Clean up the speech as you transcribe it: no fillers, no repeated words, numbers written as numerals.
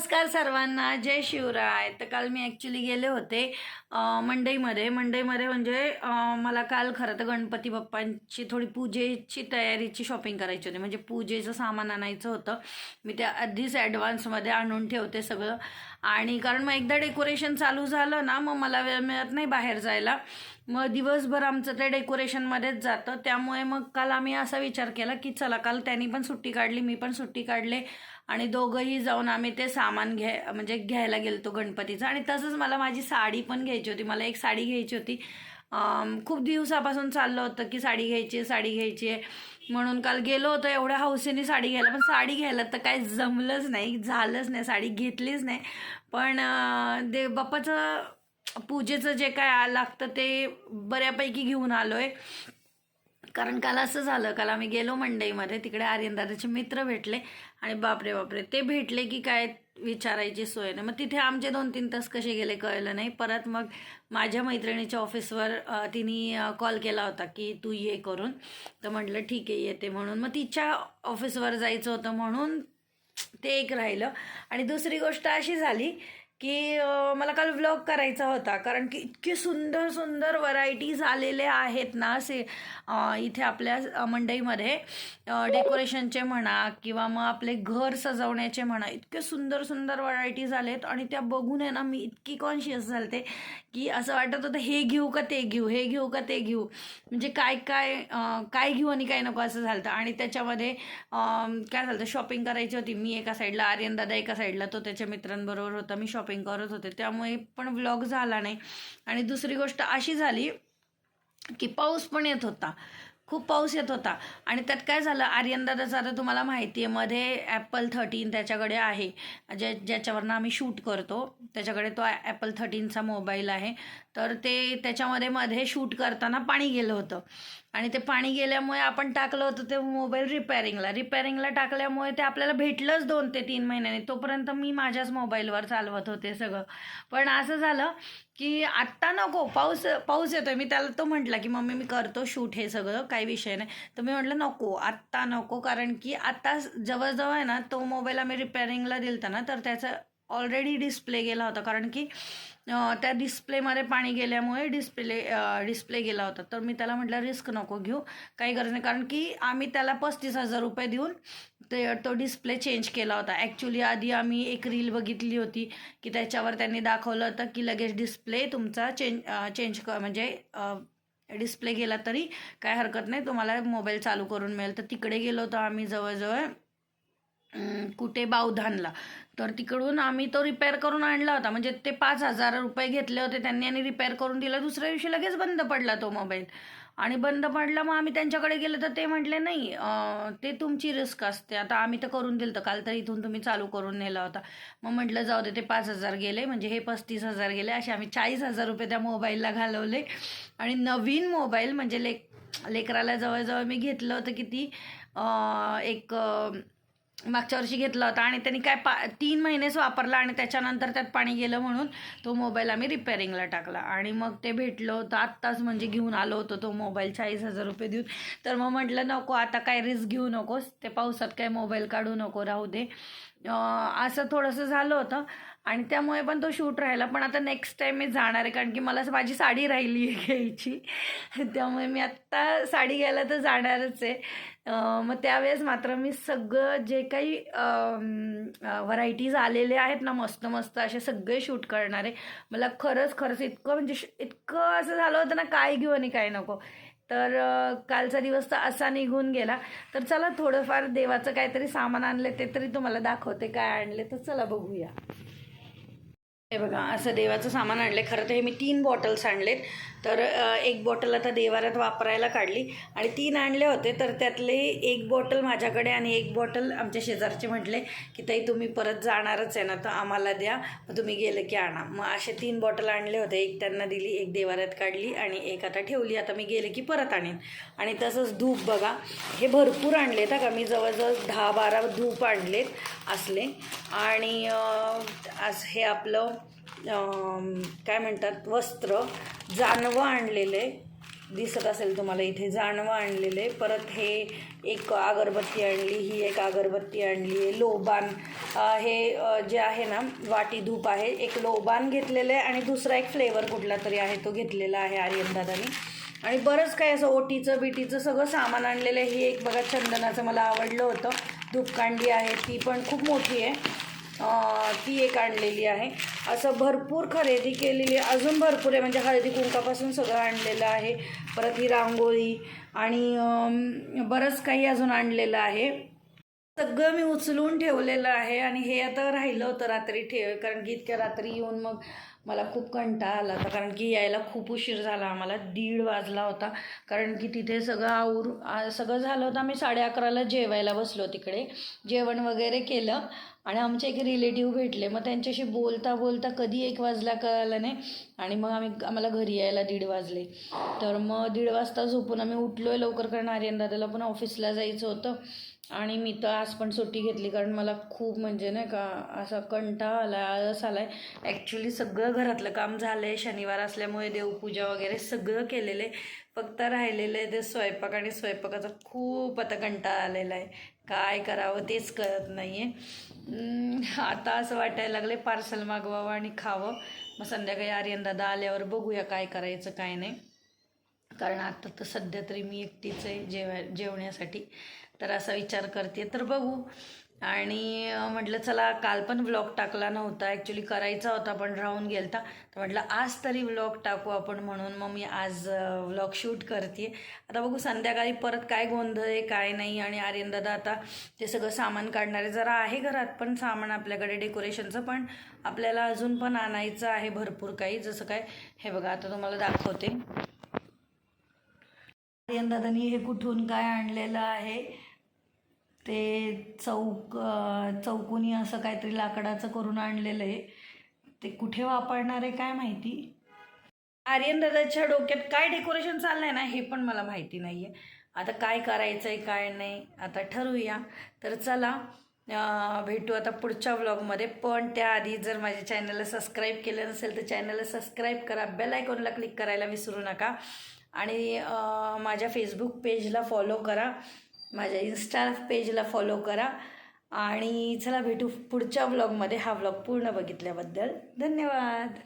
नमस्कार सर्वांना, जय शिवराय. तर काल मी ॲक्च्युली गेले होते मंडईमध्ये म्हणजे मला काल खरं तर गणपती बाप्पांची थोडी पूजेची तयारीची शॉपिंग करायची होती. म्हणजे पूजेचं सामान आणायचं होतं. मी त्या आधीच ॲडव्हान्समध्ये आणून ठेवते सगळं. आणि कारण मग एकदा डेकोरेशन चालू झालं ना, मग मला वेळ मिळत नाही बाहेर जायला. मग दिवसभर आमचं ते डेकोरेशनमध्येच जातं. त्यामुळे मग काल आम्ही असा विचार केला की चला, काल त्यांनी पण सुट्टी काढली, मी पण सुट्टी काढले आणि दोघंही जाऊन आम्ही ते सामान घ्यायला गेलतो गणपतीचं. आणि तसंच मला माझी साडी पण घ्यायची होती. मला एक साडी घ्यायची होती. खूप दिवसापासून चाललं होतं की साडी घ्यायची आहे म्हणून काल गेलो होतो एवढ्या हौसेने साडी घ्यायला. पण साडी घ्यायला तर काही जमलंच नाही, झालंच नाही, साडी घेतलीच नाही. पण बाप्पाचं पूजेचं जे काय लागतं ते बऱ्यापैकी घेऊन आलो आहे. कारण काल असं झालं, काल आम्ही गेलो मंडईमध्ये, तिकडे आर्यन दादाचे मित्र भेटले आणि बापरे बापरे ते भेटले की काय विचारायची सोय नाही. मग तिथे आमचे 2-3 तास कसे गेले कळलं नाही. परत मग माझ्या मैत्रिणीच्या ऑफिसवर तिने कॉल केला होता की तू ये करून. तर म्हटलं ठीक आहे येते म्हणून. मग तिच्या ऑफिसवर जायचं होतं म्हणून ते एक राहिलं. आणि दुसरी गोष्ट अशी झाली की मला काल व्लॉग करायचा होता, कारण की इतके सुंदर सुंदर व्हरायटीज आलेले आहेत ना असे इथे आपल्या मंडईमध्ये. डेकोरेशनचे म्हणा किंवा मग आपले घर सजवण्याचे म्हणा, इतके सुंदर सुंदर व्हरायटीज आलेत. आणि त्या बघून आहे ना मी इतकी कॉन्शियस झालते की असं वाटत होतं हे घेऊ का ते घेऊ, हे घेऊ का ते घेऊ. म्हणजे काय काय काय घेऊ आणि काय नको असं झालं. आणि त्याच्यामध्ये काय झालं, शॉपिंग करायची होती. मी एका साईडला, आर्यन दादा एका साईडला, तो त्याच्या मित्रांबरोबर होता, मी शॉपिंग करत होते. त्यामुळे पण व्लॉग झाला नाही. आणि दुसरी गोष्ट अशी झाली की पाऊस पण येत होता, खूप पाऊस येत होता. आणि त्यात काय झालं, आर्यन दादाचं आता तुम्हाला माहिती आहे मध्ये ॲपल 13 त्याच्याकडे आहे, ज्याच्यावरनं आम्ही शूट करतो. त्याच्याकडे तो ॲपल 13चा मोबाईल आहे. तर ते त्याच्यामध्ये मध्ये शूट करताना पाणी गेलं होतं. आणि ते पाणी गेल्यामुळे आपण टाकलं होतं ते मोबाईल रिपेअरिंगला टाकल्यामुळे ते आपल्याला भेटलंच 2 ते 3 महिन्याने. तोपर्यंत मी माझ्याच मोबाईलवर चालवत होते सगळं. पण असं झालं की आत्ता नको, पाऊस येतोय. मी त्याला तो म्हटला की मम्मी मी करतो शूट, हे सगळं काही विषय नाही. तर मी म्हटलं नको, आत्ता नको, कारण की आता जवळजवळ आहे ना तो मोबाईल आम्ही रिपेअरिंगला दिलता ना, तर त्याचा ऑलरेडी डिस्प्ले गेला होता. कारण की त्या डिस्प्लेमध्ये पाणी गेल्यामुळे डिस्प्ले गेला होता. तर मी त्याला म्हटलं रिस्क नको घेऊ, काही गरज नाही. कारण की आम्ही त्याला 35,000 रुपये देऊन तो डिस्प्ले चेंज केला होता. ॲक्च्युली आधी आम्ही एक रील बघितली होती की त्याच्यावर त्यांनी दाखवलं होतं की लगेच डिस्प्ले तुमचा म्हणजे डिस्प्ले गेला तरी काय हरकत नाही, तुम्हाला मोबाईल चालू करून मिळेल. तर तिकडे गेलो होतो आम्ही जवळजवळ कुठे बावधानला. तर तिकडून आम्ही तो रिपेअर करून आणला होता. म्हणजे ते 5,000 रुपये घेतले होते त्यांनी आणि रिपेअर करून दिला. दुसऱ्या दिवशी लगेच बंद पडला तो मोबाईल. आणि बंद पडला, मग आम्ही त्यांच्याकडे गेलो तर ते म्हटले नाही, ते तुमची रिस्क असते. आता आम्ही तर करून दिलं, तर काल तर इथून तुम्ही चालू करून नेला होता. मग म्हटलं जाऊ दे, ते 5,000 गेले म्हणजे हे 35,000 गेले. असे आम्ही 40,000 रुपये त्या मोबाईलला घालवले. आणि नवीन मोबाईल म्हणजे लेकराला जवळजवळ मी घेतलं होतं किती, एक मागच्या वर्षी घेतला होता. आणि त्यांनी काय 3 महिनेच वापरला आणि त्याच्यानंतर त्यात पाणी गेलं म्हणून तो मोबाईल आम्ही रिपेअरिंगला टाकला. आणि मग ते भेटलं होतं आत्ताच, म्हणजे घेऊन आलो होतो तो मोबाईल 40,000 रुपये देऊन. तर मग म्हटलं नको, आता काय रिस्क घेऊ नकोस, ते पावसात काय मोबाईल काढू नको, राहू दे. असं थोडंसं झालं होतं. आणि त्यामुळे पण तो शूट राहिला. पण आता नेक्स्ट टाईम मी जाणार आहे, कारण की मला माझी साडी राहिली आहे घ्यायची. त्यामुळे मी आत्ता साडी घ्यायला तर जाणारच आहे. मग त्यावेळेस मात्र मी सगळं जे काही व्हरायटीज आलेले आहेत ना, मस्त मस्त असे सगळे शूट करणार आहे. मला खरंच इतकं म्हणजे इतकं असं झालं होतं ना, काय घेऊ आणि काय नको. तर कालचा दिवस तर असा निघून गेला. तर चला, थोडंफार देवाचं काहीतरी सामान आणले ते तरी तुम्हाला दाखवते काय आणले. तर चला बघूया. हे बघा, असं देवाचं सामान आणले. खरं तर हे मी 3 बॉटल्स आणलेत. तर एक बॉटल आता देवाऱ्यात वापरायला काढली आणि 3 आणले होते. तर त्यातले एक बॉटल माझ्याकडे आणि एक बॉटल आमच्या शेजारचे म्हटले की ताई तुम्ही परत जाणारच आहे ना, तर आम्हाला द्या, मग तुम्ही गेलं की आणा. मग असे 3 बॉटल आणले होते. एक त्यांना दिली, एक देवाऱ्यात काढली आणि एक आता ठेवली. आता मी गेले की परत आणेन. आणि तसंच धूप बघा, हे भरपूर आणलेत का, मी जवळजवळ 10-12 धूप आणलेत असले. आणि आज हे आपलं काय म्हणतात, वस्त्र, जानवं आणलेले. दिसत असेल तुम्हाला इथे जाणवं आणलेले, परत हे एक अगरबत्ती आणली, ही एक अगरबत्ती आणली आहे, लोबान हे जे आहे ना वाटी धूप आहे, एक लोबान घेतलेलं आहे आणि दुसरा एक फ्लेवर कुठला तरी आहे तो घेतलेला आहे आर्यन दादानी. आणि बरंच काही असं ओटीचं बिटीचं सगळं सामान आणलेलं आहे. ही एक बघा चंदनाचं मला आवडलं होतं, धूपकांडी आहे, ती पण खूप मोठी आहे, ती एक आणलेली आहे. असं भरपूर खरेदी केलेली आहे, अजून भरपूर आहे, म्हणजे हळदी कुंकापासून सगळं आणलेलं आहे. परत ही रांगोळी आणि बरंच काही अजून आणलेलं आहे. सगळं मी उचलून ठेवलेलं आहे आणि हे आता राहिलं होतं रात्री कारण की इतक्या रात्री येऊन मग मला खूप कंटाळा आला होता, कारण की यायला खूप उशीर झाला, आम्हाला 1:30 वाजला होता. कारण की तिथे सगळं सगळं झालं होतं. आम्ही 11:30ला जेवायला बसलो, तिकडे जेवण वगैरे केलं आणि आमचे एक रिलेटिव्ह भेटले. मग त्यांच्याशी बोलता बोलता कधी 1 वाजला कळालं नाही आणि मग आम्हाला घरी यायला 1:30 वाजले. तर मग 1:30 वाजता झोपून आम्ही उठलो आहे लवकर, कारण आर्यन दादाला पण ऑफिसला जायचं होतं आणि मी तर आज पण सुट्टी घेतली, कारण मला खूप म्हणजे नाही का असा कंटाळा आला, आळस आला आहे. ॲक्च्युली सगळं घरातलं काम झालं आहे, शनिवार असल्यामुळे देवपूजा वगैरे सगळं केलेलं आहे, फक्त राहिलेलं आहे ते स्वयंपाक, आणि स्वयंपाकाचा खूप आता कंटाळा आलेला आहे. काय करावं तेच कळत नाही आहे. आता असं वाटायला लागले पार्सल मागवावं आणि खावं. मग संध्याकाळी आर्यन दादा आल्यावर बघूया काय करायचं काय नाही, कारण आता तर सध्या तरी मी एकटीच आहे जेवण्यासाठी, तर असा विचार करते, तर बघू. आणि म्हटलं चला, काल पण व्लॉग टाकला नव्हता, ॲक्च्युली करायचा होता पण राहून गेलता, तर म्हटलं आज तरी व्लॉग टाकू आपण, म्हणून मग मी आज व्लॉग शूट करते. आता बघू संध्याकाळी परत काय गोंधळ आहे काय नाही. आणि आर्यन दादा आता ते सगळं सामान काढणारे, जरा आहे घरात पण सामान आपल्याकडे डेकोरेशनचं, पण आपल्याला अजून पण आणायचं आहे भरपूर काही. जसं काय हे बघा, आता तुम्हाला दाखवते. आर्यन दादानी हे कुठून काय आणलेलं आहे, ते चौकोनी असं काहीतरी लाकडाचं करून आणलेलं आहे. ते कुठे वापरणार आहे काय माहिती. आर्यन दादाच्या डोक्यात काय डेकोरेशन चाललं आहे ना हे पण मला माहिती नाही आहे. आता काय करायचं आहे काय नाही आता ठरवूया. तर चला भेटू आता पुढच्या व्लॉगमध्ये. पण त्याआधी जर माझ्या चॅनलला सबस्क्राईब केलं नसेल तर चॅनलला सबस्क्राईब करा, बेल आयकॉनला क्लिक करायला विसरू नका. आणि माझ्या फेसबुक पेजला फॉलो करा, माझ्या इन्स्टा पेजला फॉलो करा. आणि चला भेटू पुढच्या व्लॉगमध्ये. हा व्लॉग पूर्ण बघितल्याबद्दल धन्यवाद.